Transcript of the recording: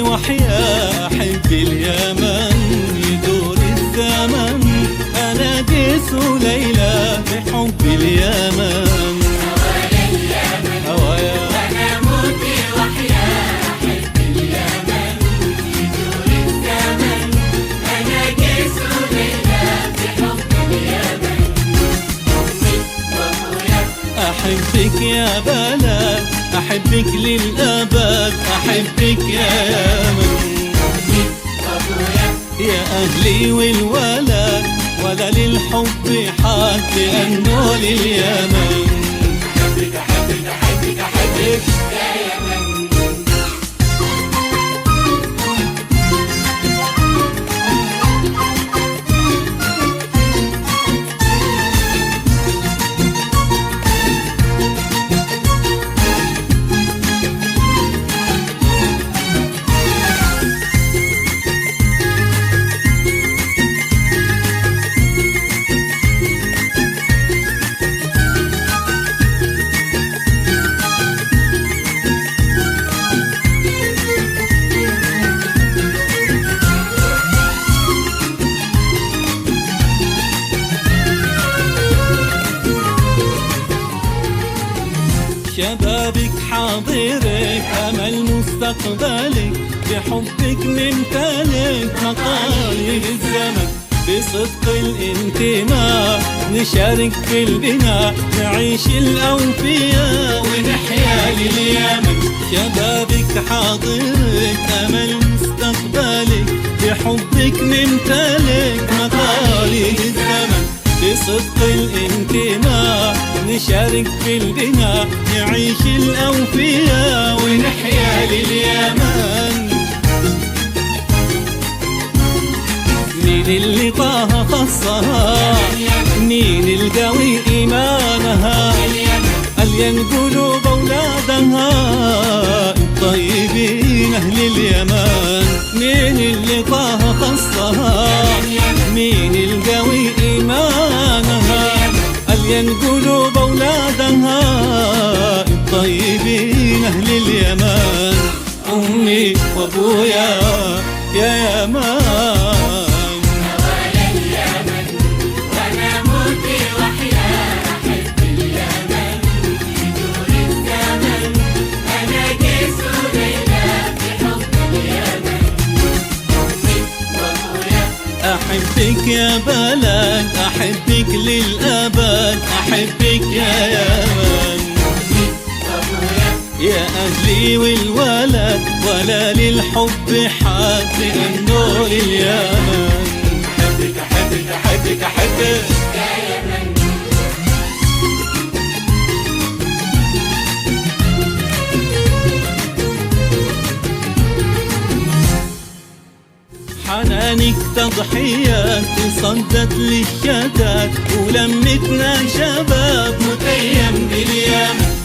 وحيا أحب اليمن يدور الزمن أنا قيس وليلى بحب اليمن هوايا اليمن هوايا وأنا موتي وحيا أحب اليمن يدور الزمن أنا قيس وليلى بحب اليمن أمي وأبويا أحبك يا بلد أحبك للأبد أحبك يا يمن أمي وأبويا يا أهلي والولد ولا للحب حد لأنه لليمن أحبك أحبك أحبك أحبك يا يمن شبابك حاضرك أمل مستقبلك بحبك نمتلك مقاليد الزمن بصدق الانتماء نشارك في البناء نعيش الأوفياء ونحيا لليمن شبابك حاضرك أمل مستقبلك بحبك نمتلك مقاليد الزمن بصدق الانتماء نشارك في البناء نعيش الأوفياء ونحيا لليمن مين اللي طه خصها مين القوي إيمانها ألين قلوب أولادها الطيبين أهل اليمن مين اللي طه خصها مين القوي إيمانها ألين قلوب أولادها الطيبين أهل اليمن أمي وأبويا يا يمن هوايا اليمن وأنا موتي وحيا أحب اليمن يدور الزمن أنا قيس وليلى بحب اليمن أمي وأبويا أحبك يا بلد أحبك للأبد أحبك يا يمن أمي وأبويا يا أهلي والولد ولا للحب حد لأنه لليمن أحبك أحبك أحبك أحبك يا يمن حنانك تضحيات تصدت للشتات ولمتنا شباب متيم باليمن